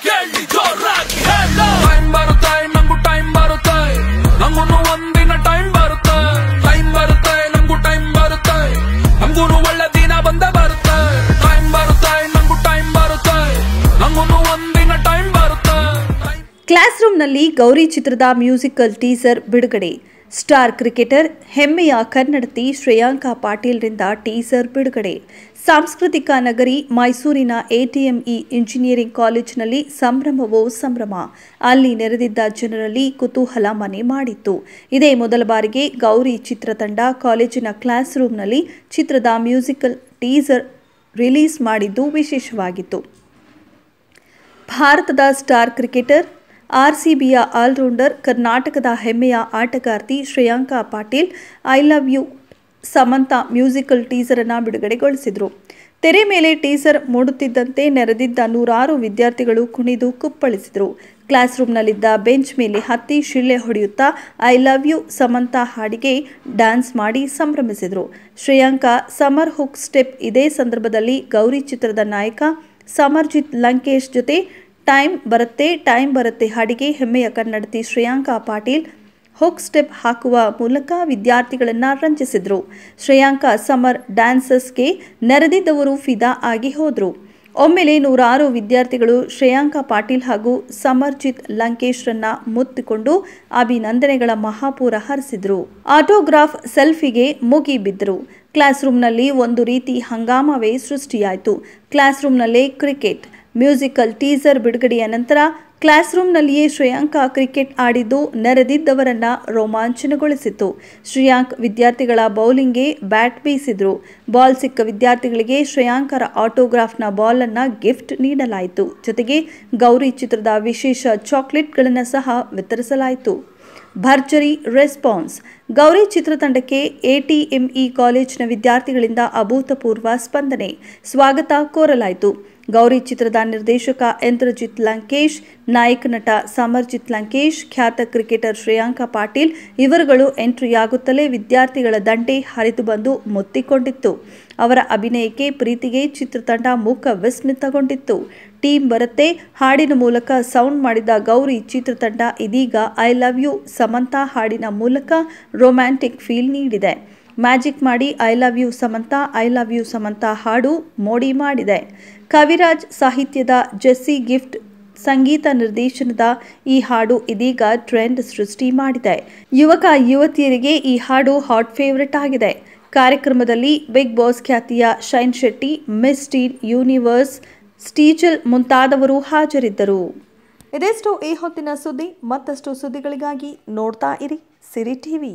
ಕೇಳಿ ಜೋರಾಗಿ ಹೇಳು. ಟೈಮ್ ಬರುತ್ತೆ ನಂಗೂ ಟೈಮ್ ಬರುತ್ತೆ, ನಂಗೂನು ಒಂದಿನ ಟೈಮ್ ಬರುತ್ತೆ. ಟೈಮ್ ಬರುತ್ತೆ ನಂಗೂ ಟೈಮ್ ಬರುತ್ತೆ, ನಮ್ಗೂನು ಒಳ್ಳೆ ದಿನ ಬಂದೇ ಬರುತ್ತೆ. ಟೈಮ್ ಬರುತ್ತೆ ನಂಗೂ ಟೈಮ್ ಬರುತ್ತೆ, ನಂಗೂನು ಒಂದಿನ ಟೈಮ್ ಬರುತ್ತೆ. ಕ್ಲಾಸ್ ರೂಮ್ನಲ್ಲಿ ಗೌರಿ ಚಿತ್ರದ ಮ್ಯೂಸಿಕಲ್ ಟೀಸರ್ ಬಿಡುಗಡೆ. ಸ್ಟಾರ್ ಕ್ರಿಕೆಟರ್ ಹೆಮ್ಮೆಯ ಕನ್ನಡತಿ ಶ್ರೇಯಾಂಕಾ ಪಾಟೀಲ್ರಿಂದ ಟೀಸರ್ ಬಿಡುಗಡೆ. ಸಾಂಸ್ಕೃತಿಕ ನಗರಿ ಮೈಸೂರಿನ ಎಟಿಎಂಇ ಇಂಜಿನಿಯರಿಂಗ್ ಕಾಲೇಜಿನಲ್ಲಿ ಸಂಭ್ರಮವೋ ಸಂಭ್ರಮ. ಅಲ್ಲಿ ನೆರೆದಿದ್ದ ಜನರಲ್ಲಿ ಕುತೂಹಲ ಮನೆ ಮಾಡಿತ್ತು. ಇದೇ ಮೊದಲ ಬಾರಿಗೆ ಗೌರಿ ಚಿತ್ರತಂಡ ಕಾಲೇಜಿನ ಕ್ಲಾಸ್ ರೂಮ್ನಲ್ಲಿ ಚಿತ್ರದ ಮ್ಯೂಸಿಕಲ್ ಟೀಸರ್ ರಿಲೀಸ್ ಮಾಡಿದ್ದು ವಿಶೇಷವಾಗಿತ್ತು. ಭಾರತದ ಸ್ಟಾರ್ ಕ್ರಿಕೆಟರ್, ಆರ್ಸಿಬಿಯ ಆಲ್ರೌಂಡರ್, ಕರ್ನಾಟಕದ ಹೆಮ್ಮೆಯ ಆಟಗಾರ್ತಿ Shreyanka Patil I love you Samantha musical teaser ಅನ್ನು ಬಿಡುಗಡೆಗೊಳಿಸಿದರು. ತೆರೆ ಮೇಲೆ ಟೀಸರ್ ಮೂಡುತ್ತಿದ್ದಂತೆ ನೆರೆದಿದ್ದ ನೂರಾರು ವಿದ್ಯಾರ್ಥಿಗಳು ಕುಣಿದು ಕುಪ್ಪಳಿಸಿದರು. ಕ್ಲಾಸ್ ರೂಮ್ನಲ್ಲಿದ್ದ ಬೆಂಚ್ ಮೇಲೆ ಹತ್ತಿ ಶಿಳ್ಳೆ ಹೊಡೆಯುತ್ತಾ ಐ ಲವ್ ಯು ಸಮಂತಾ ಹಾಡಿಗೆ ಡ್ಯಾನ್ಸ್ ಮಾಡಿ ಸಂಭ್ರಮಿಸಿದರು. ಶ್ರೇಯಾಂಕಾ ಸಮರ್ ಹುಕ್ ಸ್ಟೆಪ್. ಇದೇ ಸಂದರ್ಭದಲ್ಲಿ ಗೌರಿ ಚಿತ್ರದ ನಾಯಕ ಸಮರ್ಜಿತ್ ಲಂಕೇಶ್ ಜೊತೆ ಟೈಮ್ ಬರುತ್ತೆ ಹಾಡಿಗೆ ಹೆಮ್ಮೆಯ ಕನ್ನಡತಿ ಶ್ರೇಯಾಂಕಾ ಪಾಟೀಲ್ ಹುಕ್ ಸ್ಟೆಪ್ ಹಾಕುವ ಮೂಲಕ ವಿದ್ಯಾರ್ಥಿಗಳನ್ನು ರಂಜಿಸಿದರು. ಶ್ರೇಯಾಂಕಾ ಸಮರ್ ಡ್ಯಾನ್ಸಸ್ಗೆ ನೆರೆದಿದ್ದವರು ಫಿದಾ ಆಗಿ ಹೋದರು. ಒಮ್ಮೆಲೆ ನೂರಾರು ವಿದ್ಯಾರ್ಥಿಗಳು ಶ್ರೇಯಾಂಕಾ ಪಾಟೀಲ್ ಹಾಗೂ ಸಮರ್ಜಿತ್ ಲಂಕೇಶ್ರನ್ನ ಮುತ್ತಿಕೊಂಡು ಅಭಿನಂದನೆಗಳ ಮಹಾಪೂರ ಹರಿಸಿದರು. ಆಟೋಗ್ರಾಫ್ ಸೆಲ್ಫಿಗೆ ಮುಗಿಬಿದ್ದರು. ಕ್ಲಾಸ್ ರೂಮ್ನಲ್ಲಿ ಒಂದು ರೀತಿ ಹಂಗಾಮವೇ ಸೃಷ್ಟಿಯಾಯಿತು. ಕ್ಲಾಸ್ ರೂಮ್ನಲ್ಲೇ ಕ್ರಿಕೆಟ್ ಮ್ಯೂಸಿಕಲ್ ಟೀಸರ್ ಬಿಡುಗಡೆಯ ನಂತರ ಕ್ಲಾಸ್ ರೂಮ್ನಲ್ಲಿಯೇ ಶ್ರೇಯಾಂಕಾ ಕ್ರಿಕೆಟ್ ಆಡಿದ್ದು ನೆರೆದಿದ್ದವರನ್ನ ರೋಮಾಂಚನಗೊಳಿಸಿತು. ಶ್ರೇಯಾಂಕ್ ವಿದ್ಯಾರ್ಥಿಗಳ ಬೌಲಿಂಗ್ಗೆ ಬ್ಯಾಟ್ ಬೀಸಿದ್ರು. ಬಾಲ್ ಸಿಕ್ಕ ವಿದ್ಯಾರ್ಥಿಗಳಿಗೆ ಶ್ರೇಯಾಂಕರ ಆಟೋಗ್ರಾಫ್ನ ಬಾಲ್ ಅನ್ನ ಗಿಫ್ಟ್ ನೀಡಲಾಯಿತು. ಜೊತೆಗೆ ಗೌರಿ ಚಿತ್ರದ ವಿಶೇಷ ಚಾಕ್ಲೇಟ್ಗಳನ್ನು ಸಹ ವಿತರಿಸಲಾಯಿತು. ಭರ್ಜರಿ ರೆಸ್ಪಾನ್ಸ್. ಗೌರಿ ಚಿತ್ರತಂಡಕ್ಕೆ ಎಟಿಎಂಇ ಕಾಲೇಜಿನ ವಿದ್ಯಾರ್ಥಿಗಳಿಂದ ಅಭೂತಪೂರ್ವ ಸ್ಪಂದನೆ. ಸ್ವಾಗತ ಕೋರಲಾಯಿತು. ಗೌರಿ ಚಿತ್ರದ ನಿರ್ದೇಶಕ ಇಂದ್ರಜಿತ್ ಲಂಕೇಶ್, ನಾಯಕ ನಟ ಸಮರ್ಜಿತ್ ಲಂಕೇಶ್, ಖ್ಯಾತ ಕ್ರಿಕೆಟರ್ ಶ್ರೇಯಾಂಕಾ ಪಾಟೀಲ್ ಇವರುಗಳು ಎಂಟ್ರಿಯಾಗುತ್ತಲೇ ವಿದ್ಯಾರ್ಥಿಗಳ ದಂಡೆ ಹರಿದು ಬಂದು ಮುತ್ತಿಕೊಂಡಿತ್ತು. ಅವರ ಅಭಿನಯಕ್ಕೆ, ಪ್ರೀತಿಗೆ ಚಿತ್ರತಂಡ ಮೂಕ ವಿಸ್ಮಿತಗೊಂಡಿತ್ತು. ಟೀಮ್ ಬರುತ್ತೆ ಹಾಡಿನ ಮೂಲಕ ಸೌಂಡ್ ಮಾಡಿದ ಗೌರಿ ಚಿತ್ರತಂಡ ಇದೀಗ ಐ ಲವ್ ಯು ಸಮಂತಾ ಹಾಡಿನ ಮೂಲಕ ರೊಮ್ಯಾಂಟಿಕ್ ಫೀಲ್ ನೀಡಿದೆ. ಮ್ಯಾಜಿಕ್ ಮಾಡಿ ಐ ಲವ್ ಯು ಸಮಂತಾ ಹಾಡು ಮೋಡಿ ಮಾಡಿದೆ. ಕವಿರಾಜ್ ಸಾಹಿತ್ಯದ ಜೆಸ್ಸಿ ಗಿಫ್ಟ್ ಸಂಗೀತ ನಿರ್ದೇಶನದ ಈ ಹಾಡು ಇದೀಗ ಟ್ರೆಂಡ್ ಸೃಷ್ಟಿ ಮಾಡಿದೆ. ಯುವಕ ಯುವತಿಯರಿಗೆ ಈ ಹಾಡು ಹಾಟ್ ಫೇವರಿಟ್ ಆಗಿದೆ. ಕಾರ್ಯಕ್ರಮದಲ್ಲಿ ಬಿಗ್ ಬಾಸ್ ಖ್ಯಾತಿಯ Shine Shetty, miss teen universe ಸ್ಟೀಜಲ್ ಮುಂತಾದವರು ಹಾಜರಿದ್ದರು. ಇದೆಷ್ಟು ಈ ಹೊತ್ತಿನ ಸುದ್ದಿ. ಮತ್ತಷ್ಟು ಸುದ್ದಿಗಳಿಗಾಗಿ ನೋಡ್ತಾ ಇರಿ ಸಿರಿ ಟಿವಿ.